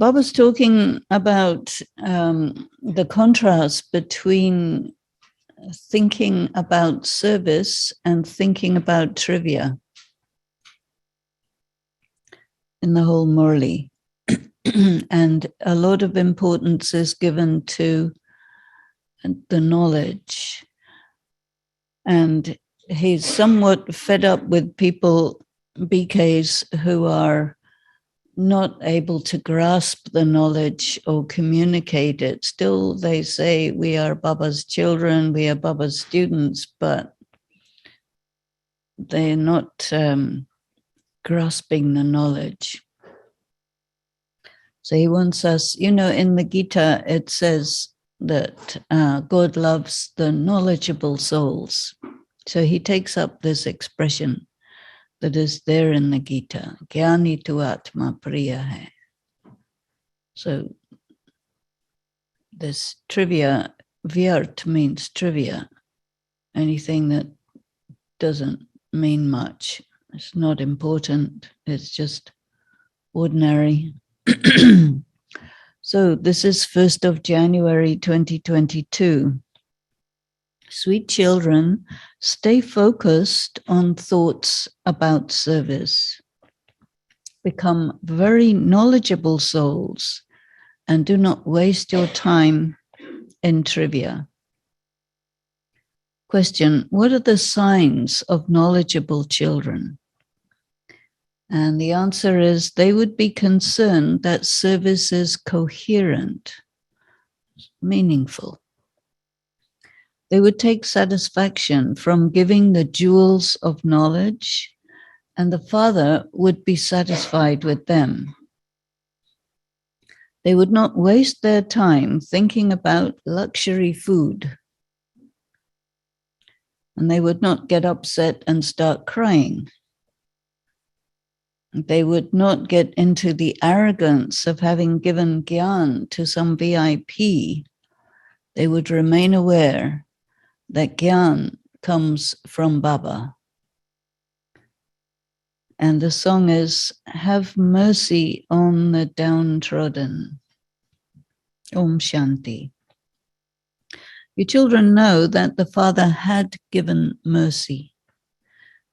Baba's talking about the contrast between thinking about service and thinking about trivia in the whole murli. And a lot of importance is given to the knowledge. And he's somewhat fed up with people, BKs, who are not able to grasp the knowledge or communicate it. Still, they say, we are Baba's children, we are Baba's students, but they're not grasping the knowledge. So he wants us, in the Gita, it says that God loves the knowledgeable souls. So he takes up this expression that is there in the Gita, Gyani tu atma priya hai. So this trivia, vyart means trivia, anything that doesn't mean much. It's not important, it's just ordinary. So this is 1st of January 2022. Sweet children, stay focused on thoughts about service. Become very knowledgeable souls and do not waste your time in trivia. Question, what are the signs of knowledgeable children? And the answer is they would be concerned that service is coherent, meaningful. They would take satisfaction from giving the jewels of knowledge, and the Father would be satisfied with them. They would not waste their time thinking about luxury food, and they would not get upset and start crying. They would not get into the arrogance of having given gyan to some VIP. They would remain aware that gyan comes from Baba. And the song is, have mercy on the downtrodden. Om Shanti. You children know that the Father had given mercy,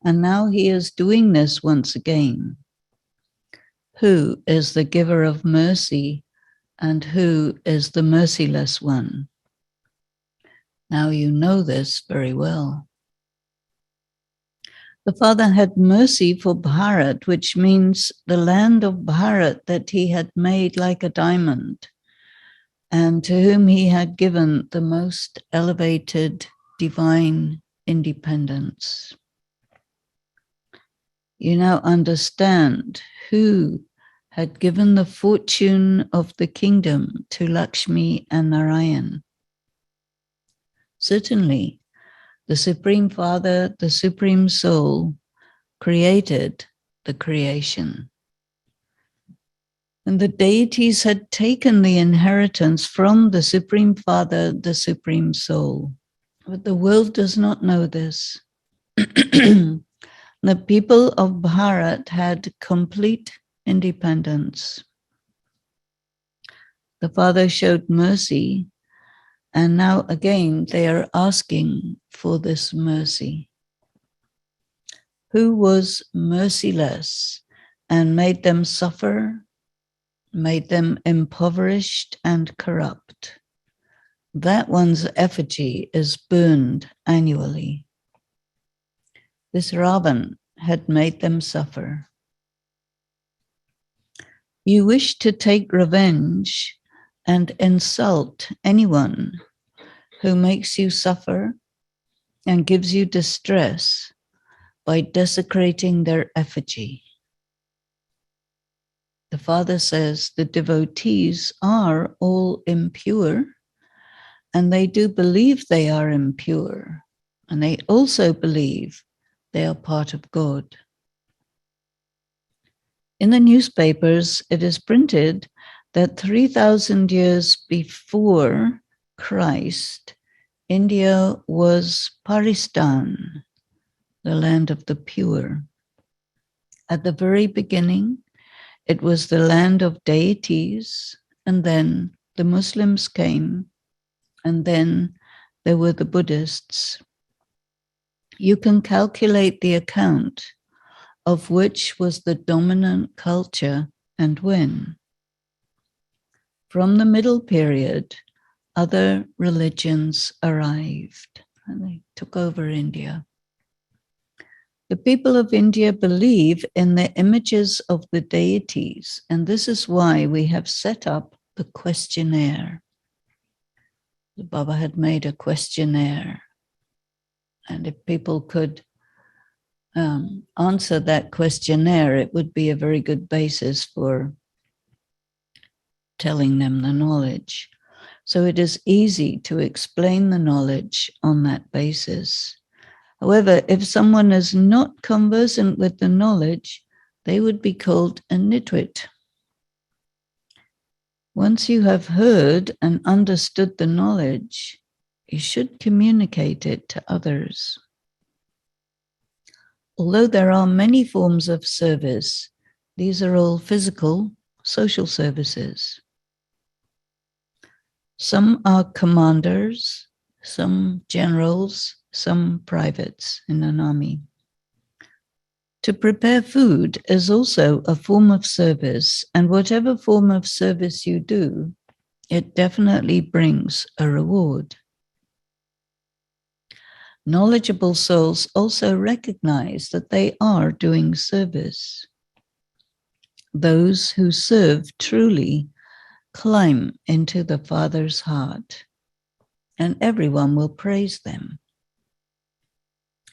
and now he is doing this once again. Who is the giver of mercy, and who is the merciless one? Now you know this very well. The Father had mercy for Bharat, which means the land of Bharat that he had made like a diamond, and to whom he had given the most elevated divine independence. You now understand who had given the fortune of the kingdom to Lakshmi and Narayan. Certainly, the Supreme Father, the Supreme Soul, created the creation. And the deities had taken the inheritance from the Supreme Father, the Supreme Soul. But the world does not know this. The people of Bharat had complete independence. The Father showed mercy, and now again they are asking for this mercy. Who was merciless and made them suffer, made them impoverished and corrupt? That one's effigy is burned annually. This Ravan had made them suffer. You wish to take revenge and insult anyone who makes you suffer and gives you distress by desecrating their effigy. The Father says the devotees are all impure, and they do believe they are impure, and they also believe they are part of God. In the newspapers, it is printed that 3,000 years before Christ, India was Paristan, the land of the pure. At the very beginning, it was the land of deities, and then the Muslims came, and then there were the Buddhists. You can calculate the account of which was the dominant culture and when. From the middle period, other religions arrived and they took over India. The people of India believe in the images of the deities, and this is why we have set up the questionnaire. The Baba had made a questionnaire, and if people could answer that questionnaire, it would be a very good basis for telling them the knowledge. So it is easy to explain the knowledge on that basis. However, if someone is not conversant with the knowledge, they would be called a nitwit. Once you have heard and understood the knowledge, you should communicate it to others. Although there are many forms of service, these are all physical, social services. Some are commanders, some generals, some privates in an army. To prepare food is also a form of service, and whatever form of service you do, it definitely brings a reward. Knowledgeable souls also recognize that they are doing service. Those who serve truly climb into the Father's heart, and everyone will praise them.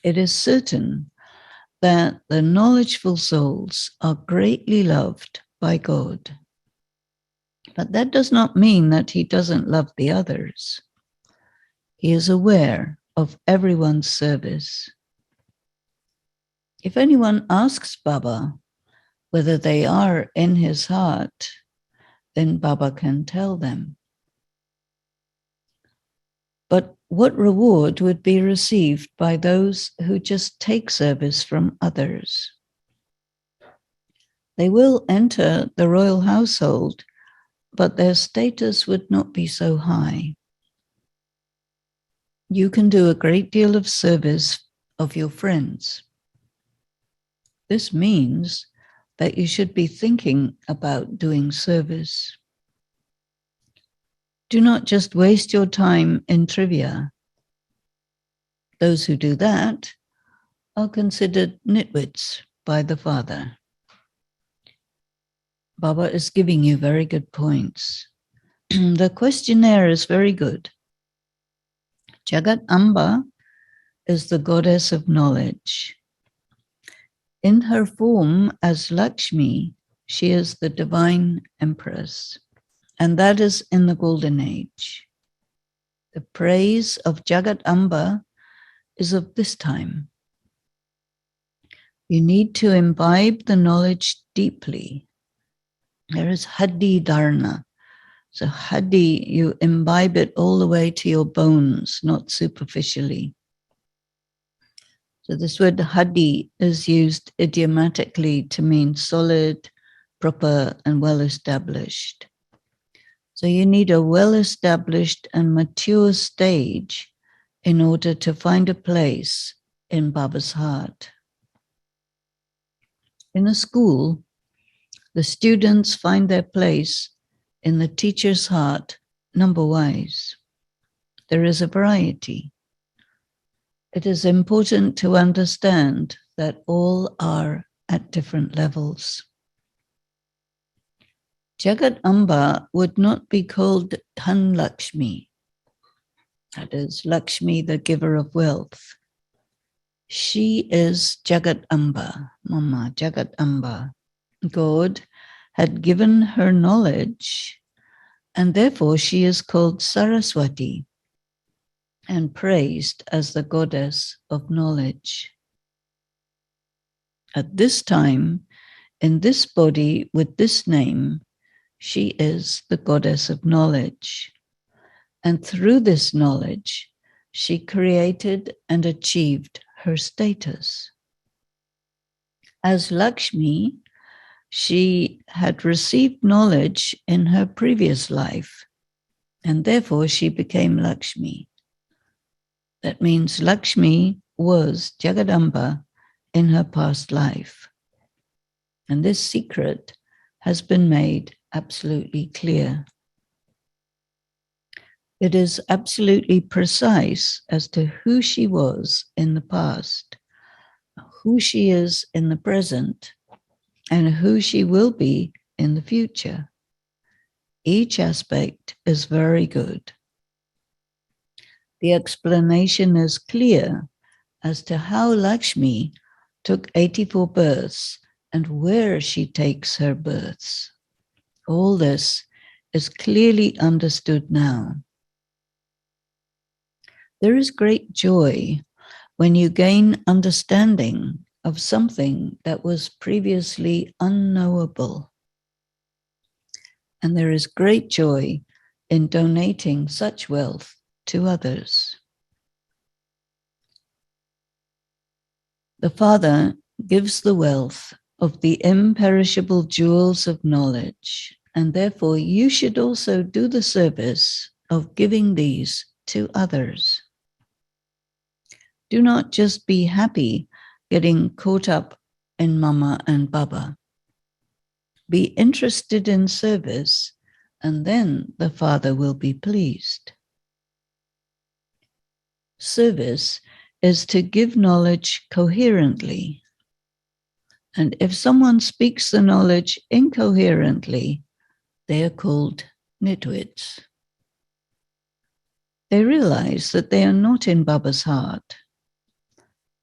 It is certain that the knowledgeful souls are greatly loved by God. But that does not mean that he doesn't love the others. He is aware of everyone's service. If anyone asks Baba whether they are in his heart, then Baba can tell them. But what reward would be received by those who just take service from others? They will enter the royal household, but their status would not be so high. You can do a great deal of service of your friends. This means that you should be thinking about doing service. Do not just waste your time in trivia. Those who do that are considered nitwits by the Father. Baba is giving you very good points. The questionnaire is very good. Jagadamba is the goddess of knowledge. In her form as Lakshmi, she is the divine empress, and that is in the golden age. The praise of Jagadamba is of this time. You need to imbibe the knowledge deeply. There is Hadi Dharna. So Hadi, you imbibe it all the way to your bones, not superficially. So this word Hadi is used idiomatically to mean solid, proper, and well-established. So you need a well-established and mature stage in order to find a place in Baba's heart. In a school, the students find their place in the teacher's heart number-wise. There is a variety. It is important to understand that all are at different levels. Jagadamba would not be called Dhan Lakshmi, that is, Lakshmi, the giver of wealth. She is Jagadamba, Mama, Jagadamba. God had given her knowledge, and therefore she is called Saraswati and praised as the goddess of knowledge. At this time, in this body with this name, she is the goddess of knowledge. And through this knowledge, she created and achieved her status. As Lakshmi, she had received knowledge in her previous life, and therefore she became Lakshmi. That means Lakshmi was Jagadamba in her past life. And this secret has been made absolutely clear. It is absolutely precise as to who she was in the past, who she is in the present, and who she will be in the future. Each aspect is very good. The explanation is clear as to how Lakshmi took 84 births and where she takes her births. All this is clearly understood now. There is great joy when you gain understanding of something that was previously unknowable. And there is great joy in donating such wealth to others. The Father gives the wealth of the imperishable jewels of knowledge, and therefore you should also do the service of giving these to others. Do not just be happy getting caught up in Mama and Baba. Be interested in service, and then the Father will be pleased. Service is to give knowledge coherently. And if someone speaks the knowledge incoherently, they are called nitwits. They realize that they are not in Baba's heart.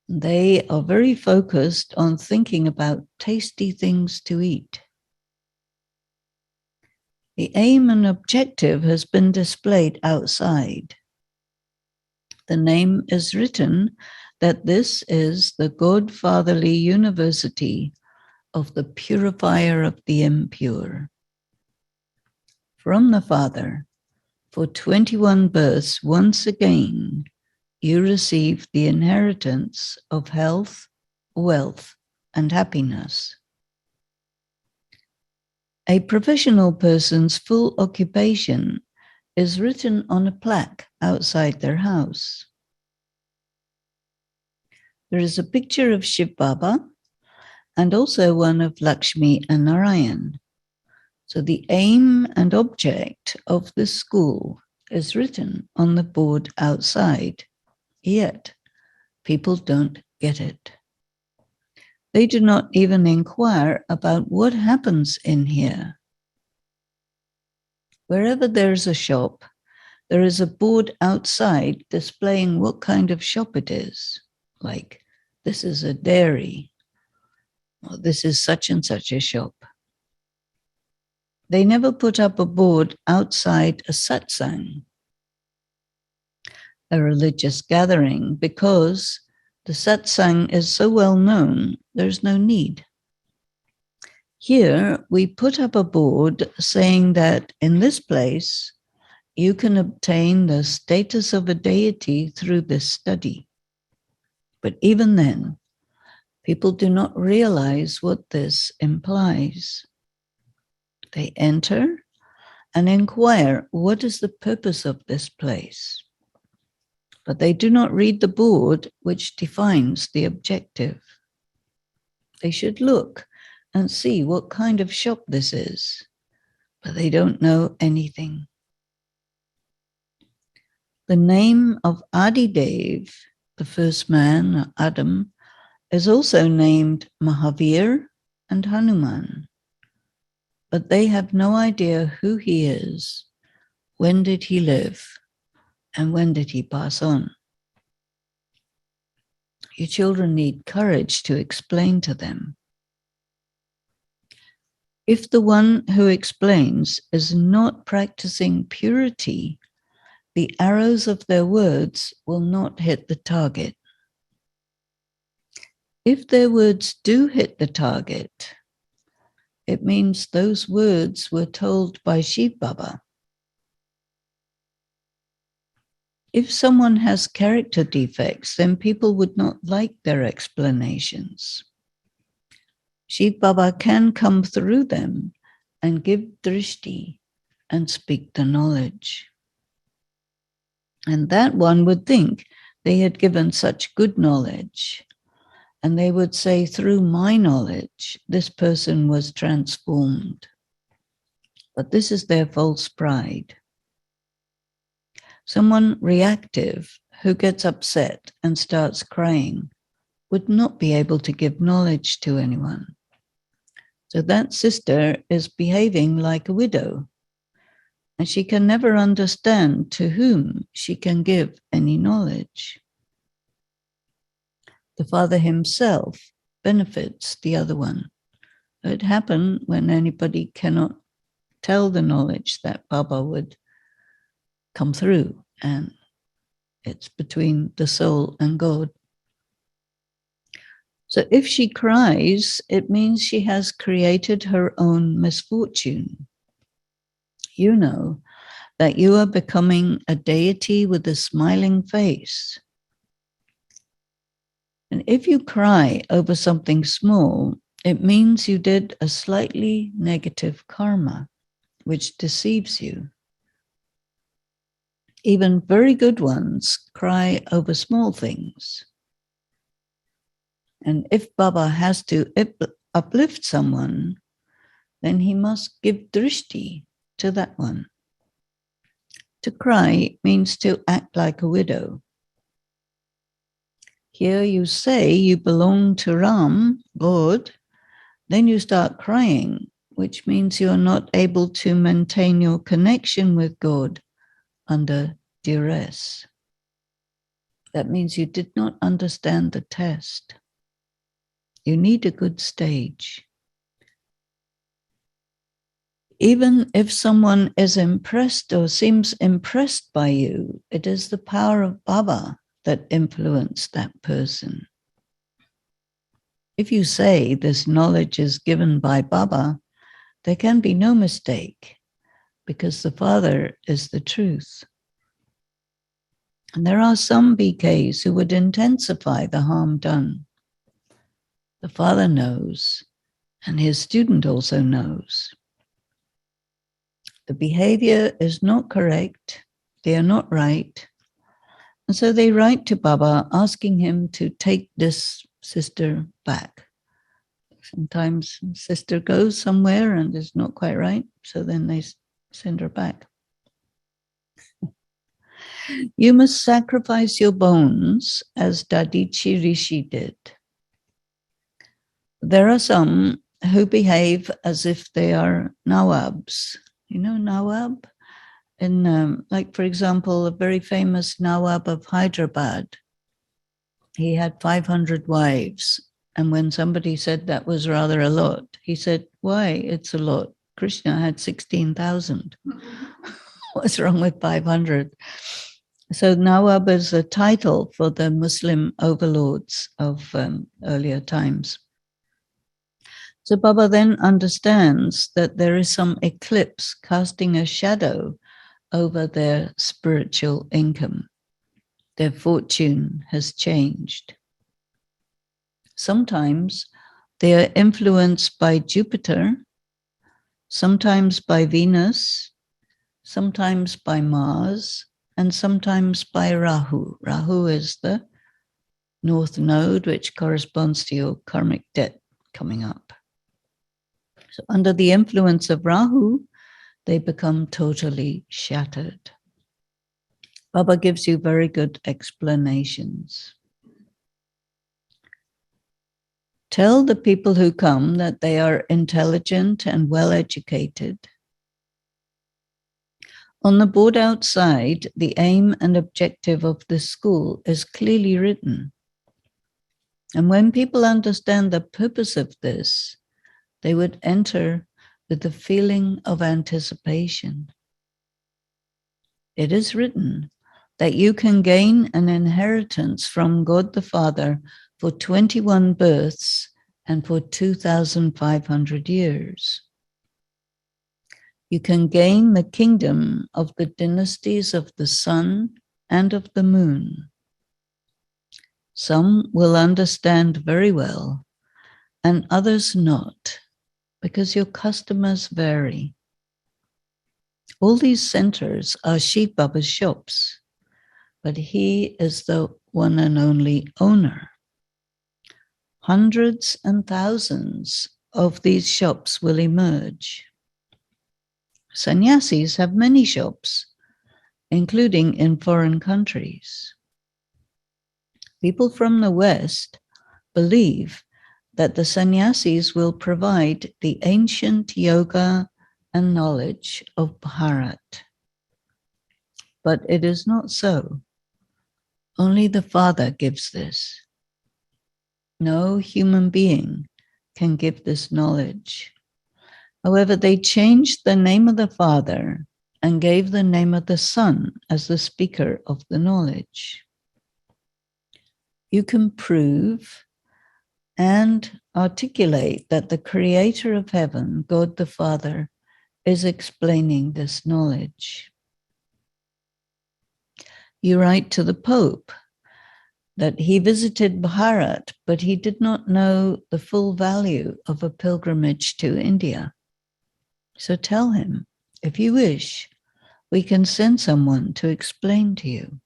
They are very focused on thinking about tasty things to eat. The aim and objective has been displayed outside. The name is written that this is the Godfatherly University of the Purifier of the Impure. From the Father, for 21 births, once again, you receive the inheritance of health, wealth, and happiness. A professional person's full occupation is written on a plaque outside their house. There is a picture of Shiv Baba and also one of Lakshmi and Narayan. So the aim and object of this school is written on the board outside, yet people don't get it. They do not even inquire about what happens in here. Wherever there's a shop, there is a board outside displaying what kind of shop it is. Like, this is a dairy, or this is such and such a shop. They never put up a board outside a satsang, a religious gathering, because the satsang is so well known, there's no need. Here, we put up a board saying that in this place, you can obtain the status of a deity through this study. But even then, people do not realize what this implies. They enter and inquire, what is the purpose of this place? But they do not read the board which defines the objective. They should look and see what kind of shop this is, but they don't know anything. The name of Adidev, the first man, Adam, is also named Mahavir and Hanuman, but they have no idea who he is, when did he live, and when did he pass on. Your children need courage to explain to them. If the one who explains is not practicing purity, the arrows of their words will not hit the target. If their words do hit the target, it means those words were told by Shiv Baba. If someone has character defects, then people would not like their explanations. Shiv Baba can come through them and give drishti and speak the knowledge. And that one would think they had given such good knowledge. And they would say, through my knowledge, this person was transformed. But this is their false pride. Someone reactive who gets upset and starts crying would not be able to give knowledge to anyone. So that sister is behaving like a widow, and she can never understand to whom she can give any knowledge. The Father himself benefits the other one. It happened when anybody cannot tell the knowledge that Baba would come through, and it's between the soul and God. So if she cries, it means she has created her own misfortune. You know that you are becoming a deity with a smiling face. And if you cry over something small, it means you did a slightly negative karma, which deceives you. Even very good ones cry over small things. And if Baba has to uplift someone, then he must give drishti to that one. To cry means to act like a widow. Here you say you belong to Ram, God, then you start crying, which means you're not able to maintain your connection with God under duress. That means you did not understand the test. You need a good stage. Even if someone is impressed or seems impressed by you, it is the power of Baba that influenced that person. If you say this knowledge is given by Baba, there can be no mistake, because the Father is the truth. And there are some BKs who would intensify the harm done. The Father knows, and his student also knows. The behavior is not correct, they are not right. And so they write to Baba asking him to take this sister back. Sometimes sister goes somewhere and is not quite right, so then they send her back. You must sacrifice your bones as Dadichi Rishi did. There are some who behave as if they are Nawabs. You know Nawab? Like, for example, a very famous Nawab of Hyderabad. He had 500 wives. And when somebody said that was rather a lot, he said, why? It's a lot. Krishna had 16,000. What's wrong with 500? So Nawab is a title for the Muslim overlords of earlier times. So Baba then understands that there is some eclipse casting a shadow over their spiritual income. Their fortune has changed. Sometimes they are influenced by Jupiter, sometimes by Venus, sometimes by Mars, and sometimes by Rahu. Rahu is the north node, which corresponds to your karmic debt coming up. So under the influence of Rahu, they become totally shattered. Baba gives you very good explanations. Tell the people who come that they are intelligent and well-educated. On the board outside, the aim and objective of this school is clearly written. And when people understand the purpose of this, they would enter with the feeling of anticipation. It is written that you can gain an inheritance from God the Father for 21 births and for 2,500 years. You can gain the kingdom of the dynasties of the sun and of the moon. Some will understand very well and others not, because your customers vary. All these centers are Shiv Baba's shops, but he is the one and only owner. Hundreds and thousands of these shops will emerge. Sannyasis have many shops, including in foreign countries. People from the West believe that the sannyasis will provide the ancient yoga and knowledge of Bharat. But it is not so. Only the Father gives this. No human being can give this knowledge. However, they changed the name of the Father and gave the name of the Son as the speaker of the knowledge. You can prove and articulate that the Creator of heaven, God the Father, is explaining this knowledge. You write to the Pope that he visited Bharat, but he did not know the full value of a pilgrimage to India. So tell him, if you wish, we can send someone to explain to you.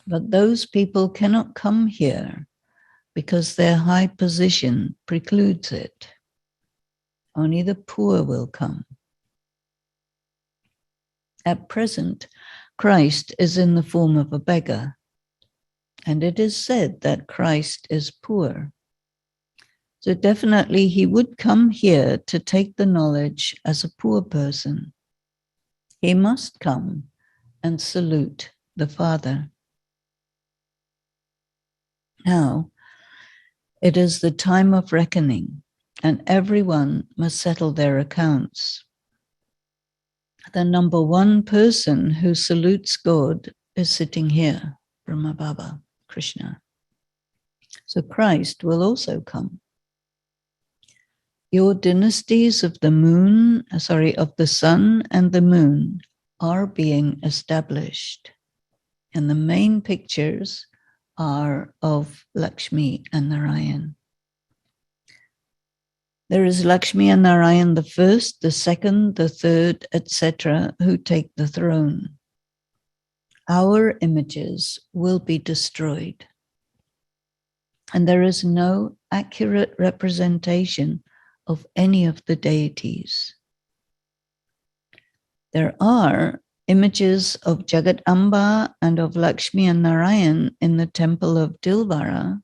But those people cannot come here because their high position precludes it. Only the poor will come. At present, Christ is in the form of a beggar, and it is said that Christ is poor. So definitely he would come here to take the knowledge as a poor person. He must come and salute the Father. Now, it is the time of reckoning, and everyone must settle their accounts. The number one person who salutes God is sitting here, Brahma Baba, Krishna. So Christ will also come. Your dynasties of the sun and the moon are being established. And the main pictures are of Lakshmi and Narayan. There is Lakshmi and Narayan the first, the second, the third, etc., who take the throne. Our images will be destroyed. And there is no accurate representation of any of the deities. There are images of Jagadamba and of Lakshmi and Narayan in the temple of Dilvara.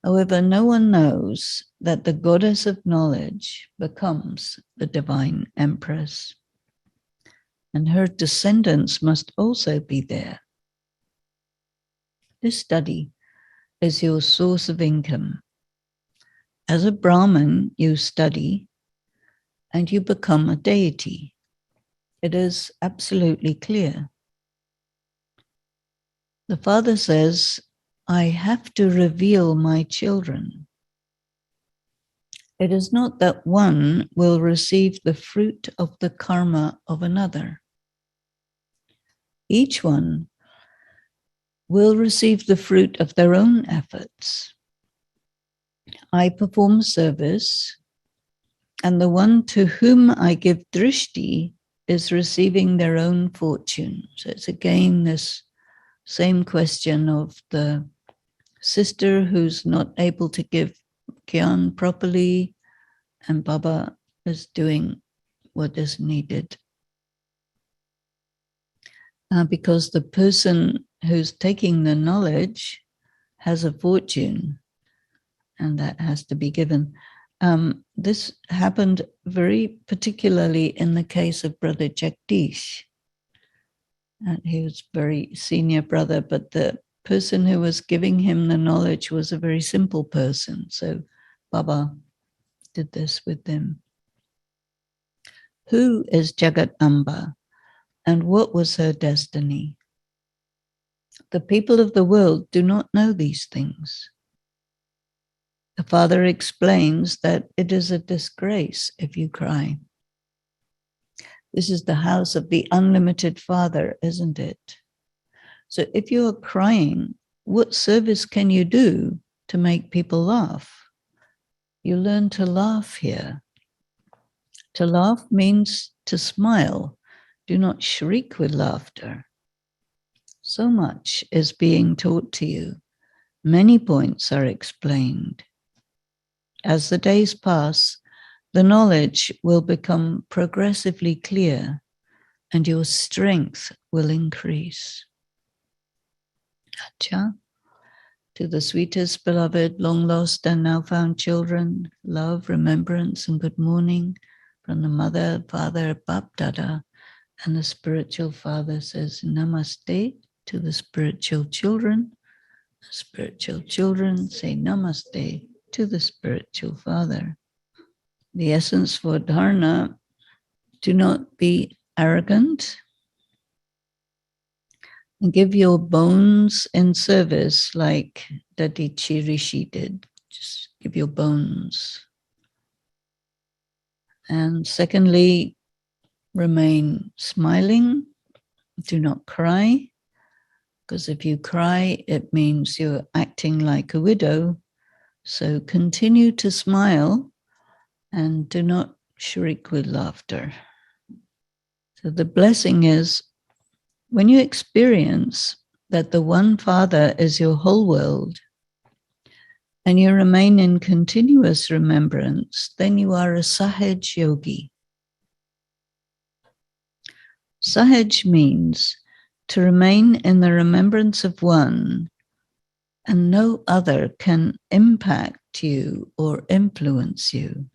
However, no one knows that the goddess of knowledge becomes the divine empress. And her descendants must also be there. This study is your source of income. As a Brahmin, you study and you become a deity. It is absolutely clear. The Father says, I have to reveal my children. It is not that one will receive the fruit of the karma of another. Each one will receive the fruit of their own efforts. I perform service, and the one to whom I give drishti is receiving their own fortune. So it's again this same question of the sister who's not able to give Gyan properly, and Baba is doing what is needed. Because the person who's taking the knowledge has a fortune, and that has to be given. This happened very particularly in the case of Brother Jagdish. And he was a very senior brother, but the person who was giving him the knowledge was a very simple person. So Baba did this with them. Who is Jagadamba, and what was her destiny? The people of the world do not know these things. The Father explains that it is a disgrace if you cry. This is the house of the unlimited Father, isn't it? So if you are crying, what service can you do to make people laugh? you learn to laugh here. To laugh means to smile. Do not shriek with laughter. So much is being taught to you. Many points are explained. As the days pass, the knowledge will become progressively clear and your strength will increase. Acha. To the sweetest beloved, long lost and now found children, love, remembrance, and good morning from the mother, father, Bap Dada, and the spiritual father says namaste to the spiritual children. The spiritual children say namaste to the spiritual father. The essence for dharma: do not be arrogant and give your bones in service like Dadichi Rishi did. Just give your bones. And secondly, remain smiling. Do not cry, because if you cry, it means you're acting like a widow. So continue to smile and do not shriek with laughter. So the blessing is, when you experience that the one Father is your whole world, and you remain in continuous remembrance, then you are a sahaja yogi. Sahaj means to remain in the remembrance of one, and no other can impact you or influence you.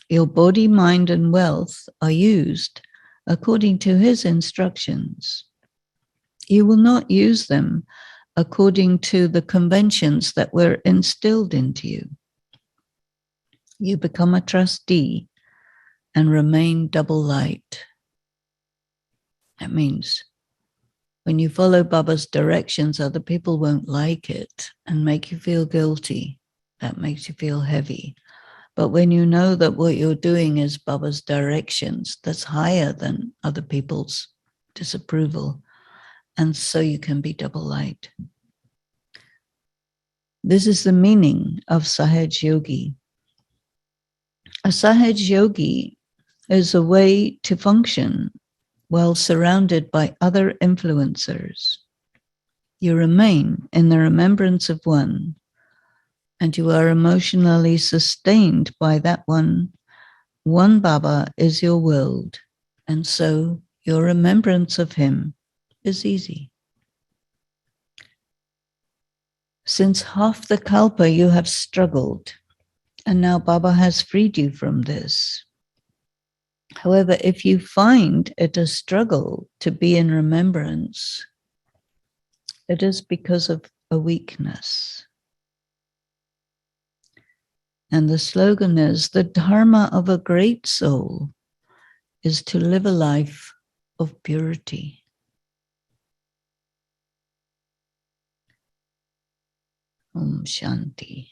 Your body, mind, and wealth are used according to his instructions. You will not use them according to the conventions that were instilled into you. You become a trustee and remain double light. That means when you follow Baba's directions, other people won't like it and make you feel guilty. That makes you feel heavy. But when you know that what you're doing is Baba's directions, that's higher than other people's disapproval. And so you can be double light. This is the meaning of Sahaj Yogi. A Sahaj Yogi is a way to function while surrounded by other influencers. You remain in the remembrance of one, and you are emotionally sustained by that one. One Baba is your world, and so your remembrance of him is easy. Since half the kalpa you have struggled, and now Baba has freed you from this. However, if you find it a struggle to be in remembrance, it is because of a weakness. And the slogan is, the dharma of a great soul is to live a life of purity. Om Shanti.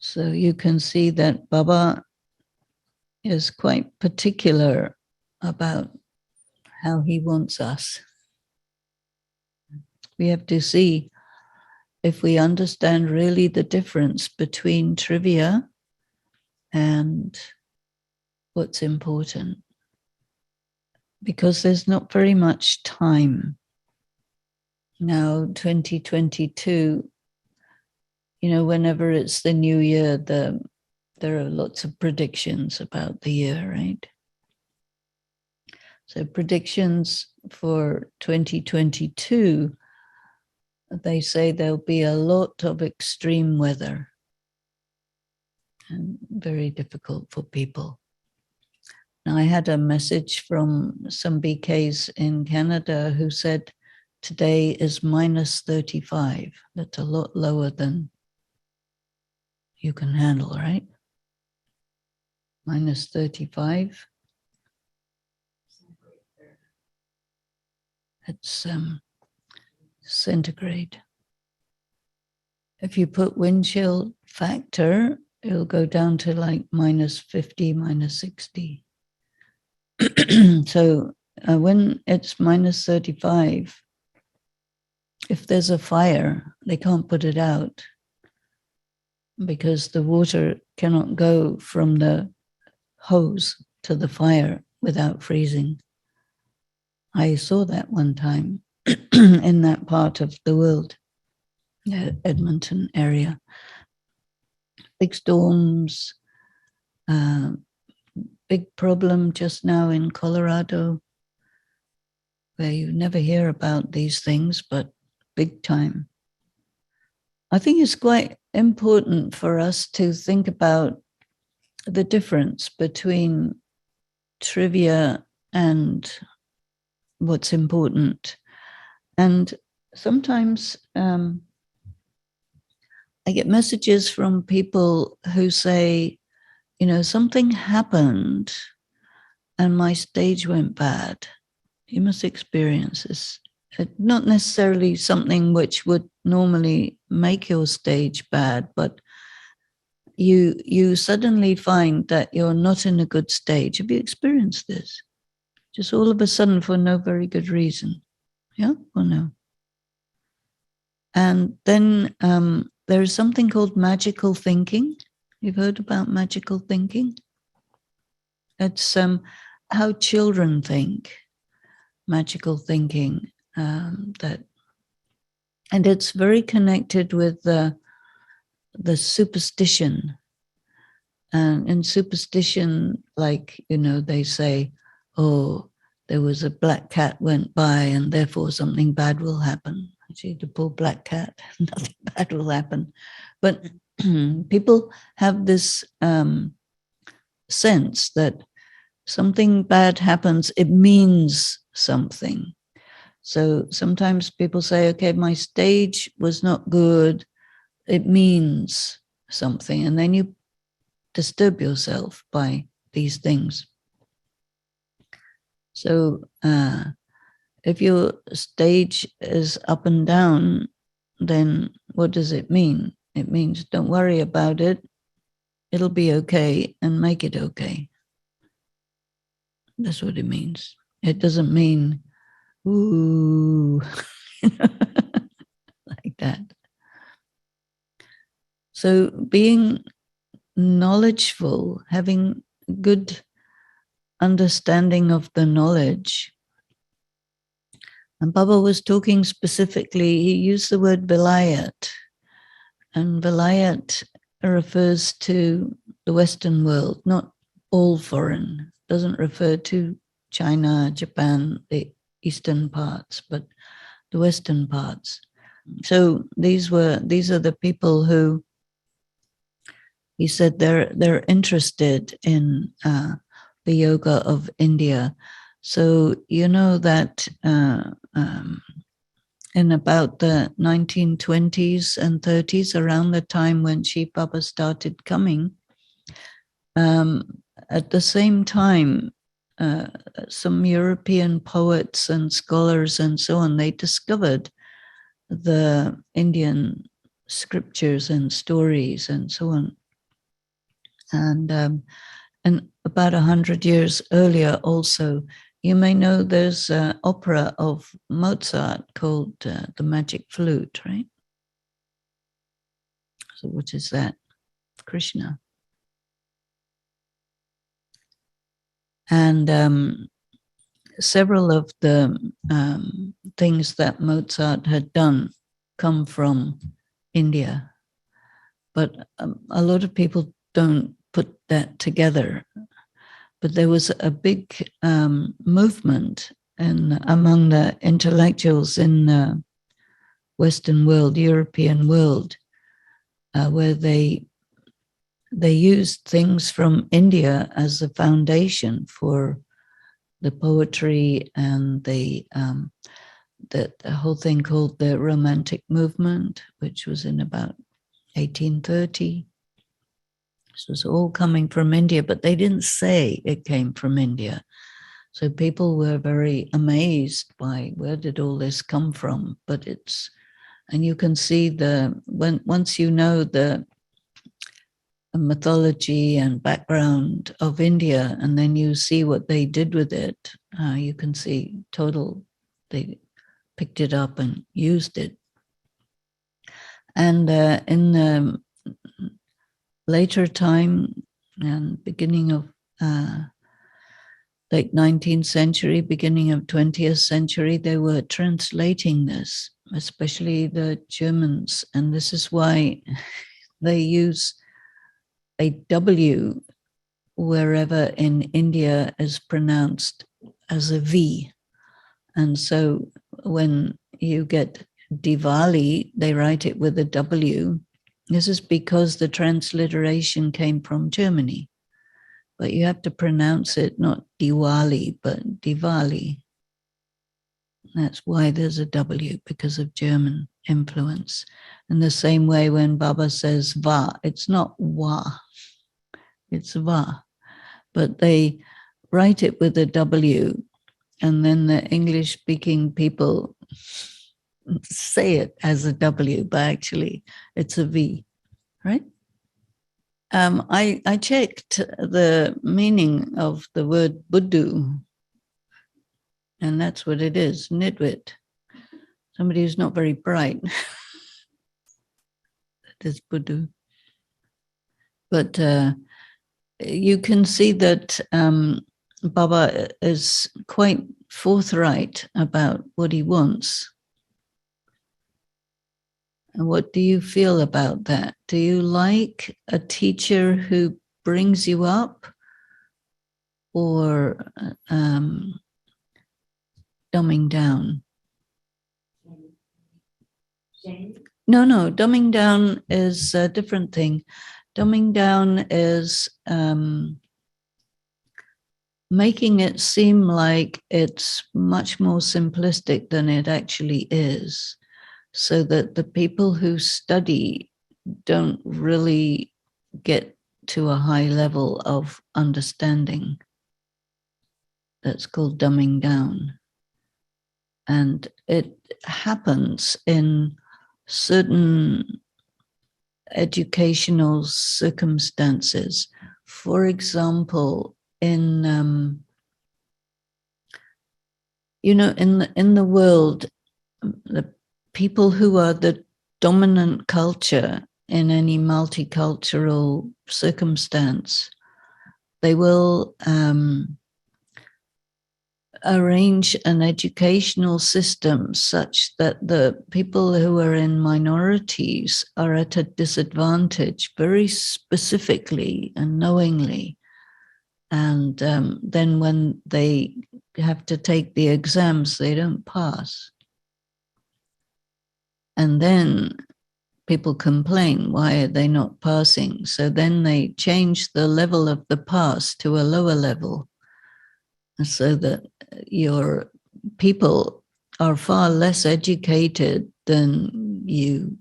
So you can see that Baba is quite particular about how he wants us. We have to see if we understand really the difference between trivia and what's important. Because there's not very much time. Now, 2022, whenever it's the new year, there are lots of predictions about the year, right? So predictions for 2022, they say there'll be a lot of extreme weather and very difficult for people. Now, I had a message from some BKs in Canada who said today is minus 35. That's a lot lower than you can handle, right? Minus 35. It's centigrade. If you put wind chill factor, it'll go down to like minus 50, minus 60. So when it's minus 35, if there's a fire, they can't put it out because the water cannot go from the hose to the fire without freezing. I saw that one time in that part of the world, Edmonton area. Big storms, big problem just now in Colorado, where you never hear about these things, but big time. I think it's quite important for us to think about the difference between trivia and what's important. And sometimes I get messages from people who say, you know, something happened and my stage went bad. You must experience this. Not necessarily something which would normally make your stage bad, but you suddenly find that you're not in a good stage. Have you experienced this? Just all of a sudden for no very good reason. Yeah or no? And then there is something called magical thinking. You've heard about magical thinking? It's how children think, magical thinking. And it's very connected with the superstition. And in superstition, like, you know, they say, oh, there was a black cat went by and therefore something bad will happen. Actually, the poor black cat, nothing bad will happen. But people have this sense that something bad happens, it means something. So sometimes people say, okay, my stage was not good, it means something. And then you disturb yourself by these things. So if your stage is up and down, then what does it mean? It means don't worry about it. It'll be okay, and make it okay. That's what it means. It doesn't mean, ooh, like that. So being knowledgeful, having good understanding of the knowledge. And Baba was talking specifically, he used the word vilayat. And vilayat refers to the Western world, not all foreign. It doesn't refer to China, Japan, the eastern parts, but the Western parts. So these are the people who, he said, they're interested in the yoga of India. So you know that in about the 1920s and 30s, around the time when Shiv Baba started coming, at the same time, some European poets and scholars and so on, they discovered the Indian scriptures and stories and so on. And about 100 years earlier also, you may know there's an opera of Mozart called The Magic Flute, right? So what is that? Krishna. And several of the things that Mozart had done come from India. But a lot of people don't put that together. But there was a big movement among the intellectuals in the Western world, European world, where they used things from India as a foundation for the poetry and the whole thing called the Romantic movement, which was in about 1830. This was all coming from India, but they didn't say it came from India. So people were very amazed by where did all this come from? But and you can see once you know the mythology and background of India, and then you see what they did with it, you can see they picked it up and used it. And in the later time and beginning of late 19th century, beginning of 20th century, they were translating this, especially the Germans. And this is why they use a W wherever in India is pronounced as a V. And so when you get Diwali, they write it with a W. This is because the transliteration came from Germany. But you have to pronounce it not Diwali, but Diwali. That's why there's a W, because of German influence. In the same way, when Baba says Va, it's not Wa, it's Va. But they write it with a W, and then the English-speaking people say it as a W, but actually it's a V, right? I checked the meaning of the word Buddhu, and that's what it is, nitwit. Somebody who's not very bright. That is Buddhu. But you can see that Baba is quite forthright about what he wants. And what do you feel about that? Do you like a teacher who brings you up, or dumbing down? No, dumbing down is a different thing. Dumbing down is making it seem like it's much more simplistic than it actually is, so that the people who study don't really get to a high level of understanding. That's called dumbing down. And it happens in certain educational circumstances. For example, in the world, the people who are the dominant culture in any multicultural circumstance, they will arrange an educational system such that the people who are in minorities are at a disadvantage very specifically and knowingly. And then when they have to take the exams, they don't pass. And then people complain, why are they not passing? So then they change the level of the pass to a lower level, so that your people are far less educated than you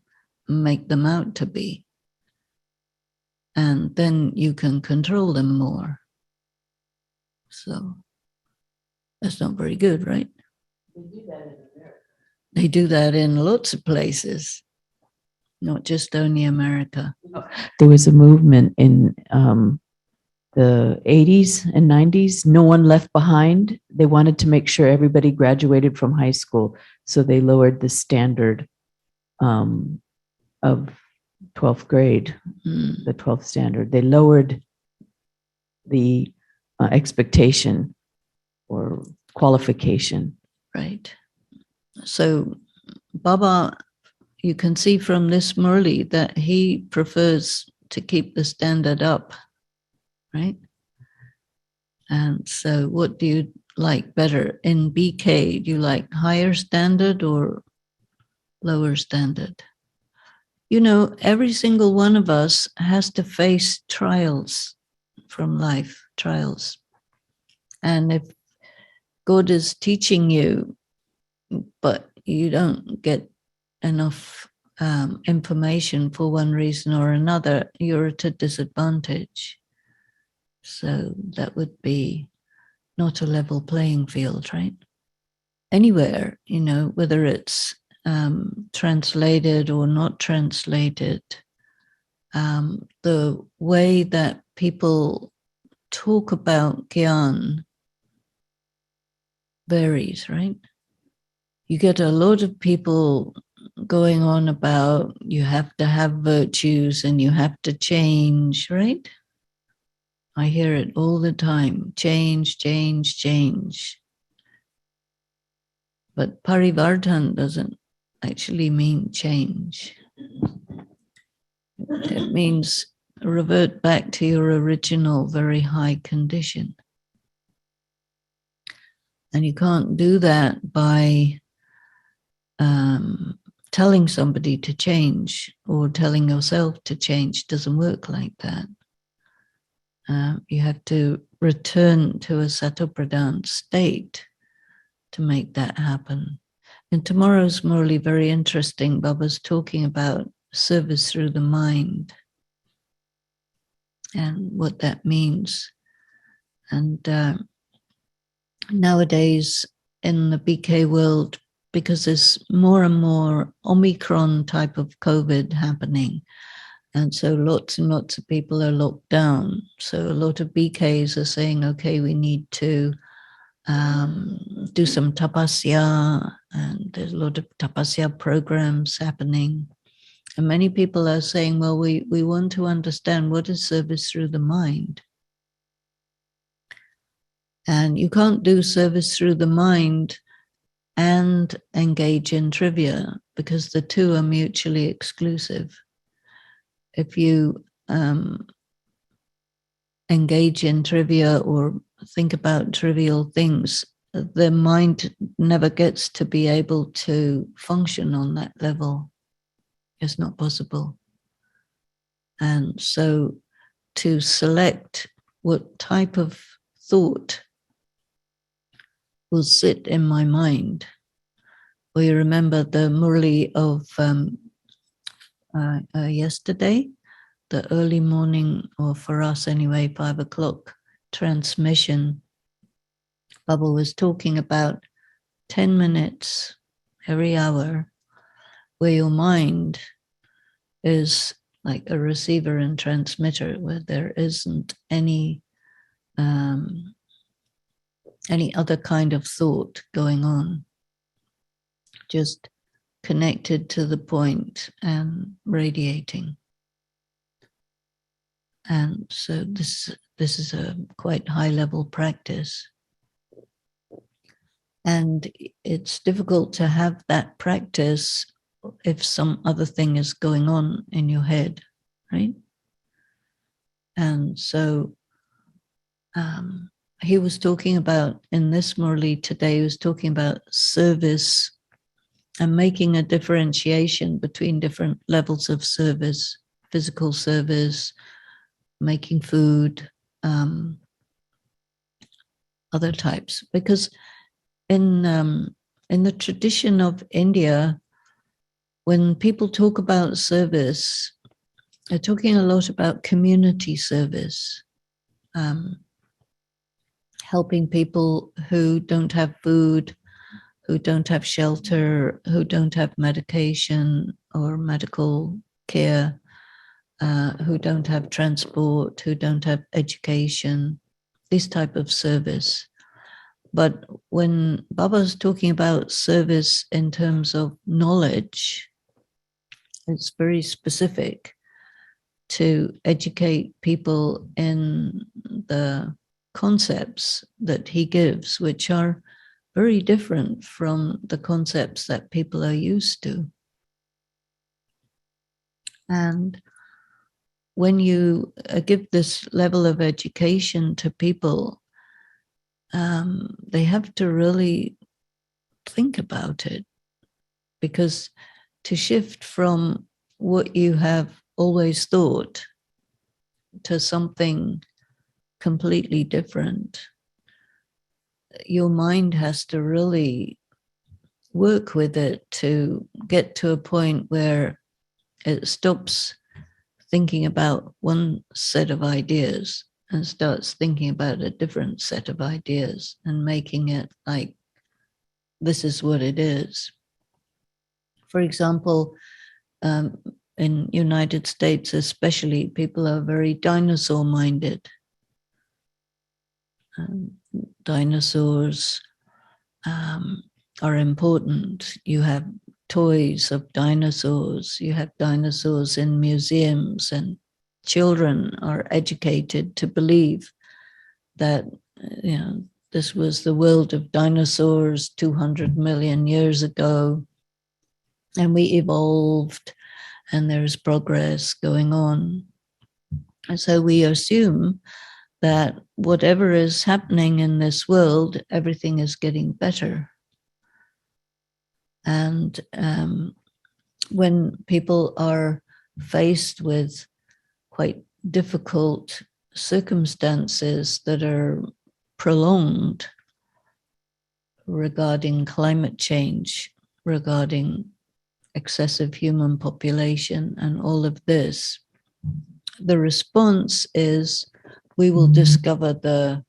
make them out to be. And then you can control them more. So that's not very good, right? They do that in America. They do that in lots of places, not just only America. There was a movement in the 80s and 90s, no one left behind. They wanted to make sure everybody graduated from high school. So they lowered the standard of 12th grade, the 12th standard. They lowered the expectation or qualification. Right. So Baba, you can see from this murli that he prefers to keep the standard up, right? And so what do you like better? In BK, do you like higher standard or lower standard? You know, every single one of us has to face trials from life, trials. And if God is teaching you, but you don't get enough information for one reason or another, you're at a disadvantage. So that would be not a level playing field, right? Anywhere, you know, whether it's translated or not translated, the way that people talk about Gyan varies, right? you get a lot of people going on about you have to have virtues and you have to change, right? I hear it all the time. Change, change, change. But parivartan doesn't actually mean change. It means revert back to your original very high condition. And you can't do that by telling somebody to change or telling yourself to change. It doesn't work like that. You have to return to a satopradhan state to make that happen. And tomorrow's murli very interesting. Baba's talking about service through the mind and what that means. And nowadays in the BK world, because there's more and more Omicron type of COVID happening, and so lots and lots of people are locked down. So a lot of BKs are saying, okay, we need to do some tapasya, and there's a lot of tapasya programs happening. And many people are saying, well, we want to understand what is service through the mind. And you can't do service through the mind and engage in trivia because the two are mutually exclusive. If you engage in trivia or think about trivial things, the mind never gets to be able to function on that level. It's not possible. And so to select what type of thought will sit in my mind. We remember the murli of yesterday, the early morning, or for us anyway, 5 o'clock transmission. Baba was talking about 10 minutes every hour where your mind is like a receiver and transmitter, where there isn't any other kind of thought going on, just connected to the point and radiating. And so this is a quite high level practice. And it's difficult to have that practice if some other thing is going on in your head, right? And so he was talking about, in this murli today, he was talking about service and making a differentiation between different levels of service, physical service, making food, other types. Because in the tradition of India, when people talk about service, they're talking a lot about community service, helping people who don't have food, who don't have shelter, who don't have medication or medical care, who don't have transport, who don't have education, this type of service. But when Baba's talking about service in terms of knowledge, it's very specific to educate people in the concepts that he gives, which are very different from the concepts that people are used to. And when you give this level of education to people, they have to really think about it, because to shift from what you have always thought to something completely different, your mind has to really work with it to get to a point where it stops thinking about one set of ideas and starts thinking about a different set of ideas and making it like, this is what it is. For example, in United States especially, people are very dinosaur-minded. Dinosaurs, are important. You have toys of dinosaurs, you have dinosaurs in museums, and children are educated to believe that this was the world of dinosaurs 200 million years ago, and we evolved, and there's progress going on. And so we assume that whatever is happening in this world, everything is getting better. And when people are faced with quite difficult circumstances that are prolonged regarding climate change, regarding excessive human population, and all of this, the response is we will discover the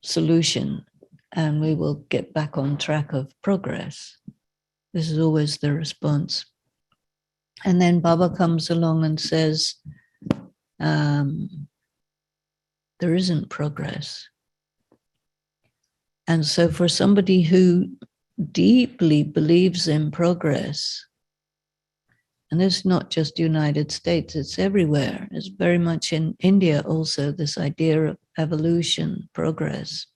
solution and we will get back on track of progress. This is always the response. And then Baba comes along and says, there isn't progress. And so for somebody who deeply believes in progress, and it's not just United States, it's everywhere. It's very much in India also, this idea of evolution, progress.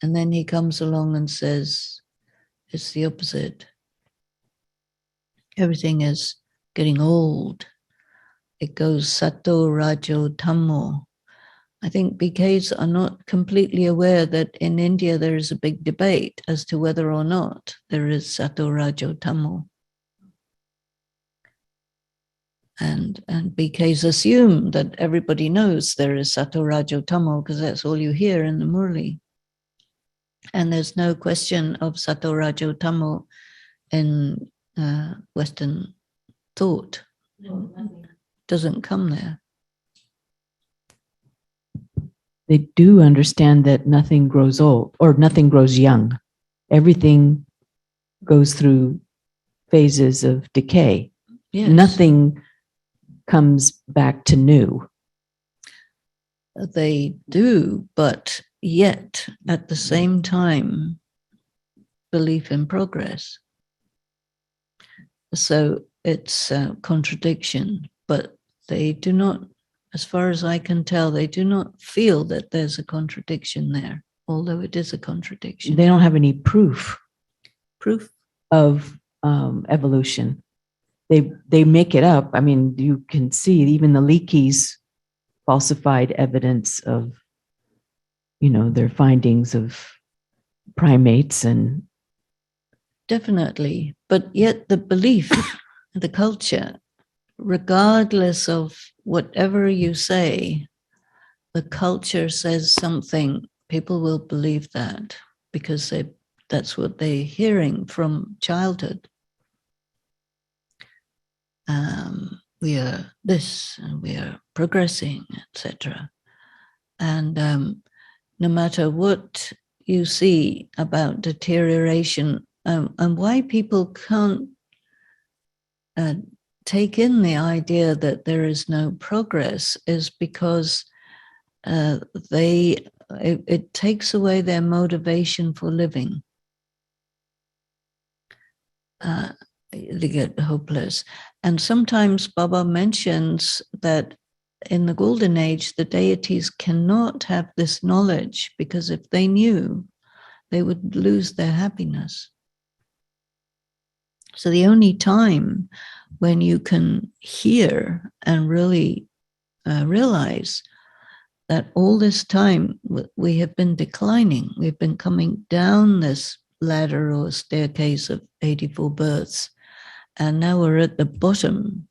And then he comes along and says, it's the opposite. Everything is getting old. It goes sato, rajo, tammo. I think BKs are not completely aware that in India there is a big debate as to whether or not there is sato, rajo, tammo. And BKs assume that everybody knows there is sato, rajo, tammo because that's all you hear in the murli. And there's no question of sato, rajo, tammo in Western thought. Doesn't come there. They do understand that nothing grows old or nothing grows young. Everything goes through phases of decay. Yes. Nothing comes back to new. They do, but yet at the same time, belief in progress. So it's a contradiction, but they do not, as far as I can tell, they do not feel that there's a contradiction there, although it is a contradiction. They don't have any proof of evolution. They make it up. I mean, you can see even the Leakeys falsified evidence of, their findings of primates and. Definitely, but yet the belief, the culture, regardless of whatever you say, the culture says something, people will believe that because that's what they're hearing from childhood. We are this and we are progressing, etc. And no matter what you see about deterioration, and why people can't take in the idea that there is no progress is because it takes away their motivation for living. They get hopeless. And sometimes Baba mentions that in the Golden Age, the deities cannot have this knowledge because if they knew, they would lose their happiness. So the only time when you can hear and really realize that all this time we have been declining, we've been coming down this ladder or staircase of 84 births, and now we're at the bottom.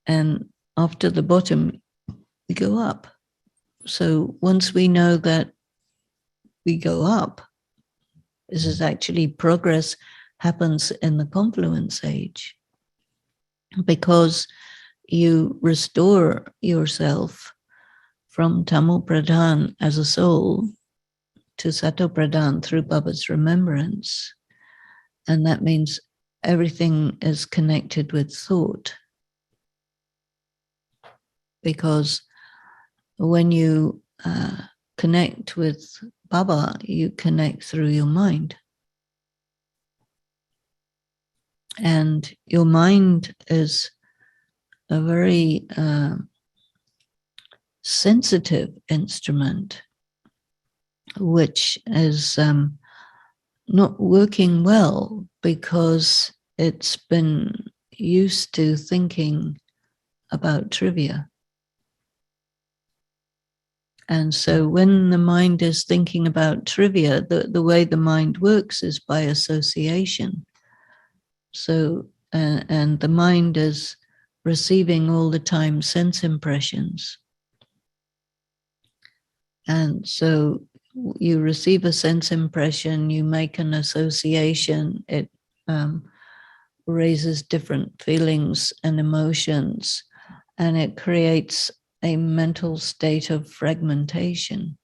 And after the bottom, we go up. So once we know that we go up, this is actually progress happens in the confluence age, because you restore yourself from Tamo Pradhan as a soul to Sato Pradhan through Baba's remembrance. And that means everything is connected with thought. Because when you connect with Baba, you connect through your mind. And your mind is a very sensitive instrument, which is not working well because it's been used to thinking about trivia. And so when the mind is thinking about trivia, the way the mind works is by association. So, and the mind is receiving all the time sense impressions. And so you receive a sense impression, you make an association, it raises different feelings and emotions, and it creates a mental state of fragmentation.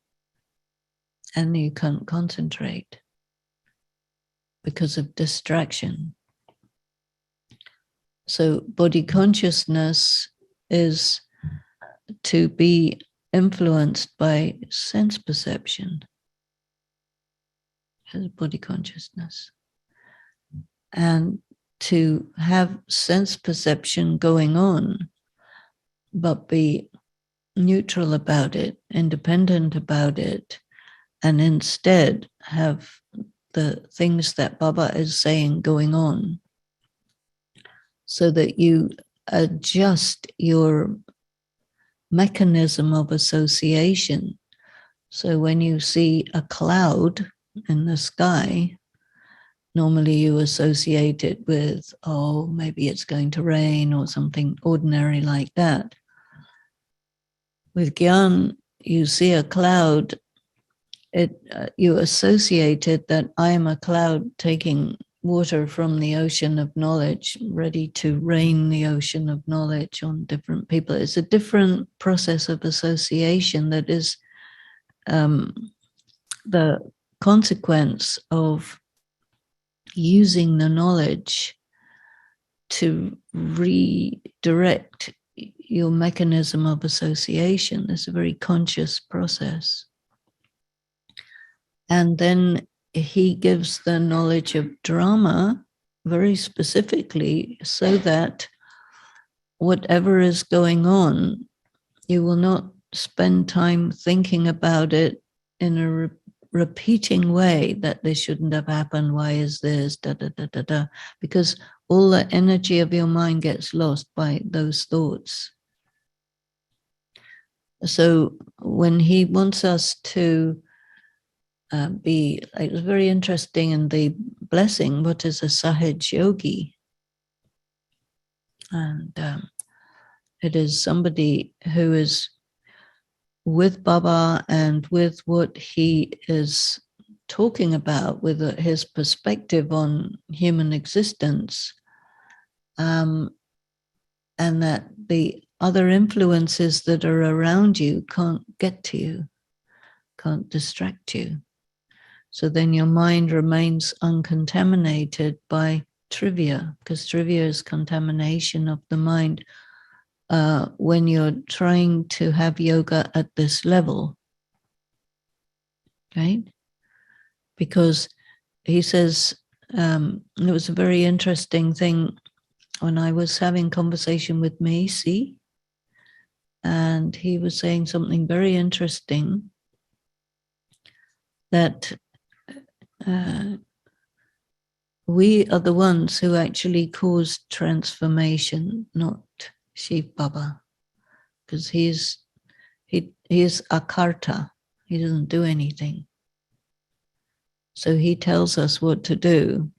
And you can't concentrate because of distraction. So body consciousness is to be influenced by sense perception as body consciousness. And to have sense perception going on, but be neutral about it, independent about it, and instead have the things that Baba is saying going on, so that you adjust your mechanism of association. So when you see a cloud in the sky, normally you associate it with, oh, maybe it's going to rain or something ordinary like that. With Gyan, you see a cloud, you associate it that I am a cloud taking water from the ocean of knowledge, ready to rain the ocean of knowledge on different people. It's a different process of association that is the consequence of using the knowledge to redirect your mechanism of association. It's a very conscious process. And then he gives the knowledge of dharma very specifically, so that whatever is going on, you will not spend time thinking about it in a repeating way that this shouldn't have happened, why is this, da da da da da, because all the energy of your mind gets lost by those thoughts. So when he wants us to it was very interesting in the blessing, what is a sahaja yogi? And it is somebody who is with Baba and with what he is talking about, with his perspective on human existence, and that the other influences that are around you can't get to you, can't distract you. So then your mind remains uncontaminated by trivia, because trivia is contamination of the mind when you're trying to have yoga at this level, right? Because he says, it was a very interesting thing when I was having conversation with Macy, and he was saying something very interesting, that we are the ones who actually cause transformation, not Shiv Baba, because he is akarta. He doesn't do anything. So he tells us what to do,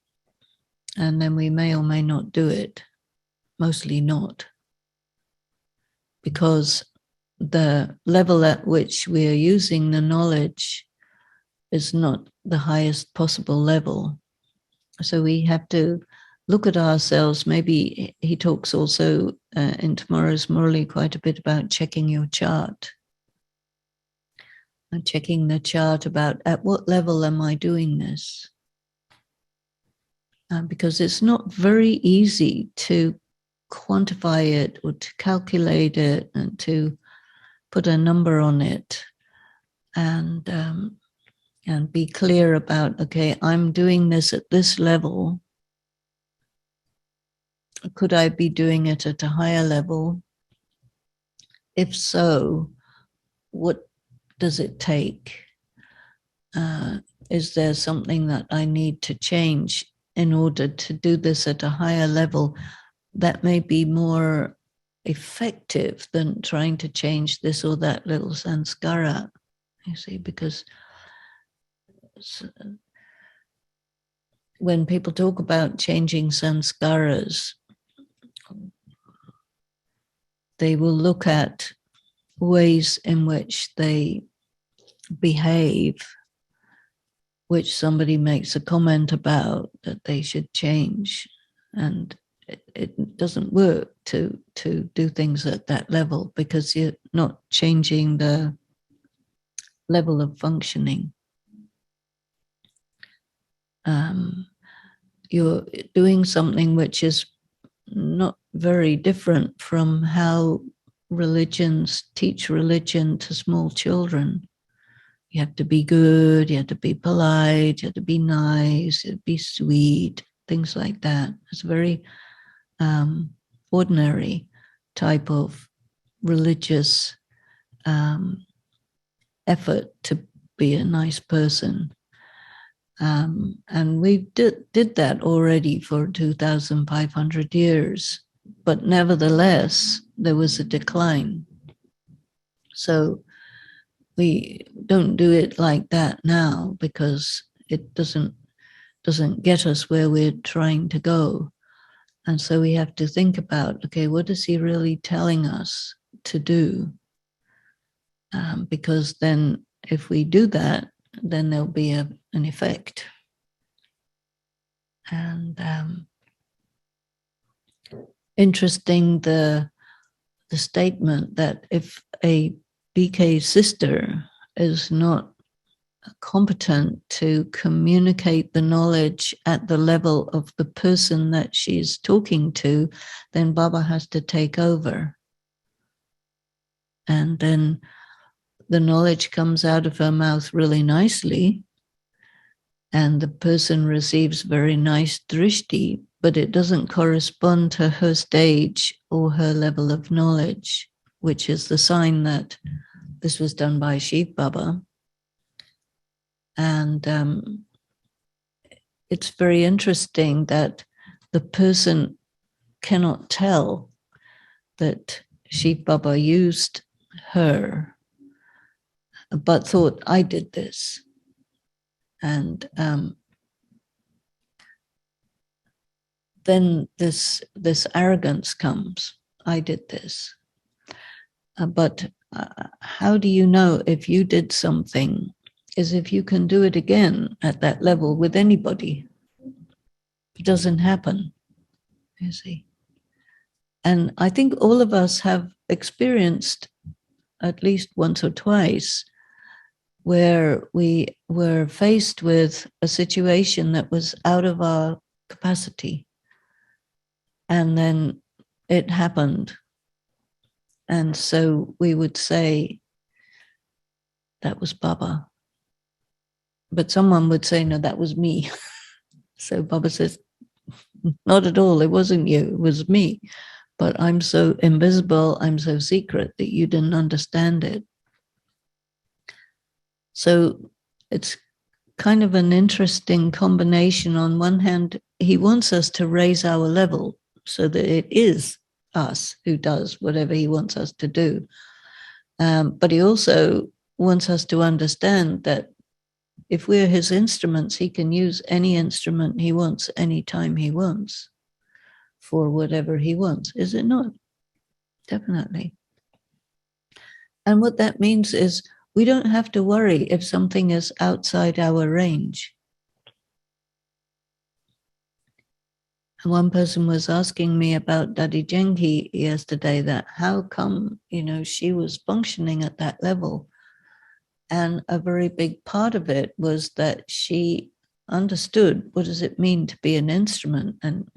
and then we may or may not do it, mostly not, because the level at which we are using the knowledge is not the highest possible level. So we have to look at ourselves. Maybe he talks also in tomorrow's murli quite a bit about checking your chart. And checking the chart about at what level am I doing this? Because it's not very easy to quantify it or to calculate it and to put a number on it, and be clear about, okay, I'm doing this at this level, could I be doing it at a higher level? If so, what does it take? Is there something that I need to change in order to do this at a higher level that may be more effective than trying to change this or that little sanskara? You see, because when people talk about changing sanskaras, they will look at ways in which they behave, which somebody makes a comment about that they should change. And it doesn't work to do things at that level because you're not changing the level of functioning. You're doing something which is not very different from how religions teach religion to small children. You have to be good, you have to be polite, you have to be nice, you have to be sweet, things like that. It's very ordinary type of religious effort to be a nice person. And we did that already for 2,500 years, but nevertheless, there was a decline. So we don't do it like that now because it doesn't get us where we're trying to go. And so we have to think about, okay, what is he really telling us to do? Because then if we do that, then there'll be an effect. And interesting, the statement that if a BK sister is not competent to communicate the knowledge at the level of the person that she's talking to, then Baba has to take over. And then the knowledge comes out of her mouth really nicely, and the person receives very nice drishti, but it doesn't correspond to her stage or her level of knowledge, which is the sign that this was done by Shiv Baba. And it's very interesting that the person cannot tell that Shiv Baba used her, but thought, I did this. And then this arrogance comes. I did this. But how do you know if you did something is if you can do it again at that level with anybody. It doesn't happen, you see. And I think all of us have experienced at least once or twice where we were faced with a situation that was out of our capacity. And then it happened. And so we would say, that was Baba. But someone would say, no, that was me. So Baba says, not at all, it wasn't you, it was me. But I'm so invisible, I'm so secret that you didn't understand it. So it's kind of an interesting combination. On one hand, he wants us to raise our level so that it is us who does whatever he wants us to do. But he also wants us to understand that if we're his instruments, he can use any instrument he wants, anytime he wants, for whatever he wants. Is it not? Definitely. And what that means is we don't have to worry if something is outside our range. And one person was asking me about Dadi Jenki yesterday, that how come, she was functioning at that level. And a very big part of it was that she understood what does it mean to be an instrument and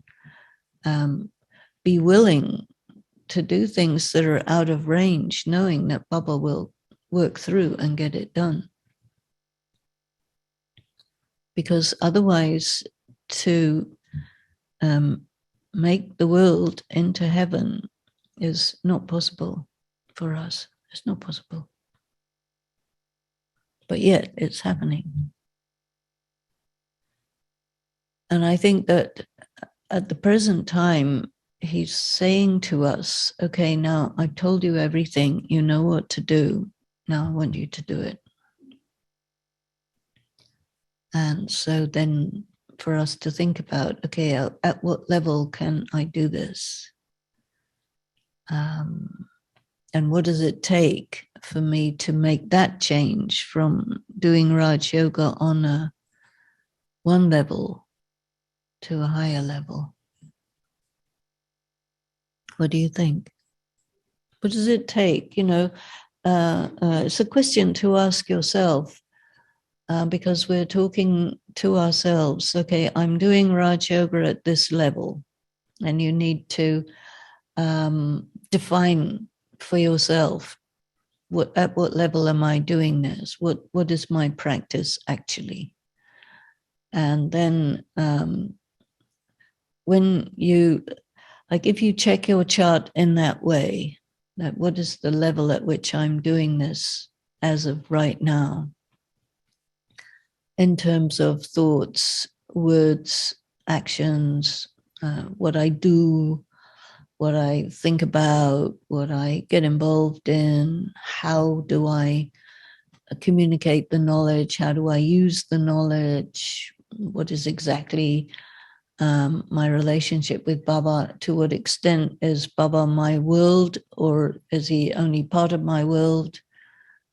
be willing to do things that are out of range, knowing that Baba will work through and get it done. Because otherwise, to make the world into heaven is not possible for us. It's not possible. But yet it's happening. And I think that at the present time, he's saying to us, okay, now I've told you everything. You know what to do. Now I want you to do it. And so then for us to think about, okay, at what level can I do this? And what does it take for me to make that change from doing Raj Yoga on one level to a higher level? What do you think? What does it take? It's a question to ask yourself because we're talking to ourselves. Okay, I'm doing Raj Yoga at this level, and you need to define for yourself at what level am I doing this? What is my practice actually? And then when you, like, if you check your chart in that way, that what is the level at which I'm doing this as of right now, in terms of thoughts, words, actions, what I do, what I think about, what I get involved in, how do I communicate the knowledge, how do I use the knowledge, what is exactly my relationship with Baba, to what extent is Baba my world or is he only part of my world?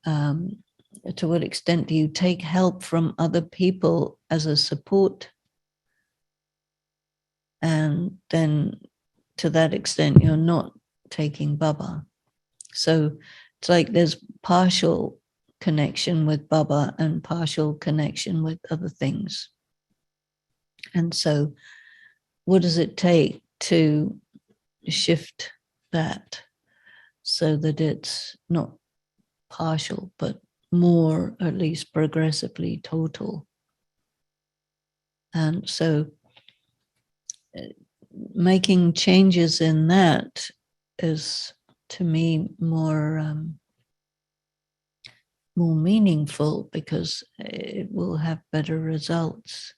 To what extent do you take help from other people as a support? And then to that extent, you're not taking Baba. So it's like there's partial connection with Baba and partial connection with other things. And so what does it take to shift that so that it's not partial, but more, at least progressively total? And so making changes in that is, to me, more meaningful because it will have better results.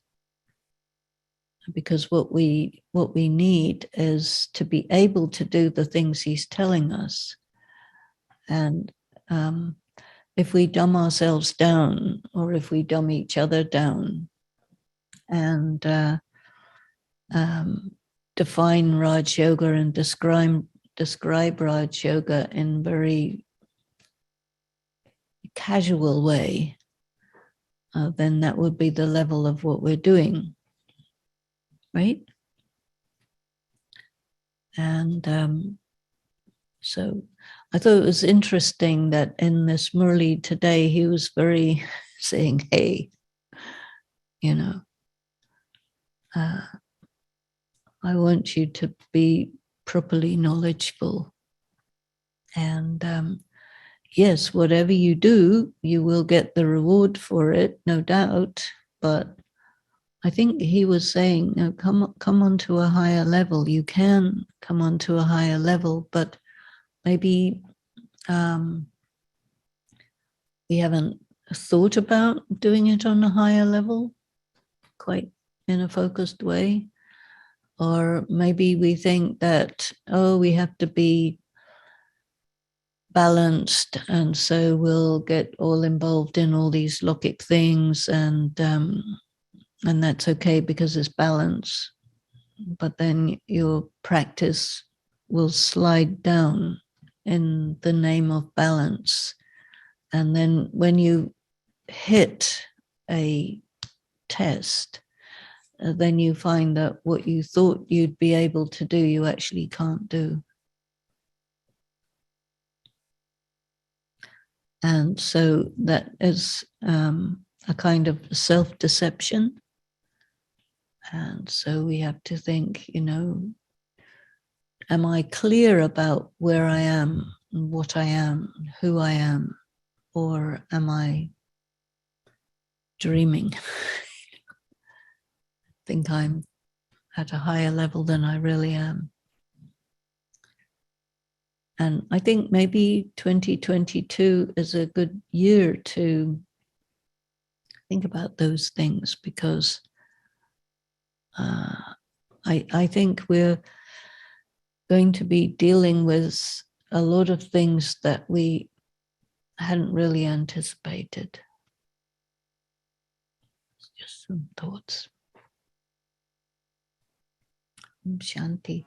Because what we need is to be able to do the things he's telling us. And if we dumb ourselves down, or if we dumb each other down, and define Raj Yoga and describe Raj Yoga in very casual way, then that would be the level of what we're doing, right? And so I thought it was interesting that in this murli today, he was very saying, hey, I want you to be properly knowledgeable. And yes, whatever you do, you will get the reward for it, no doubt. But I think he was saying, no, come onto a higher level. You can come onto a higher level, but maybe we haven't thought about doing it on a higher level quite in a focused way. Or maybe we think that, we have to be balanced, and so we'll get all involved in all these logic things, and that's okay because it's balance. But then your practice will slide down in the name of balance. And then when you hit a test, then you find that what you thought you'd be able to do, you actually can't do. And so that is a kind of self-deception. And so we have to think, am I clear about where I am, what I am, who I am, or am I dreaming? I think I'm at a higher level than I really am. And I think maybe 2022 is a good year to think about those things, because I think we're going to be dealing with a lot of things that we hadn't really anticipated. Just some thoughts. Shanti.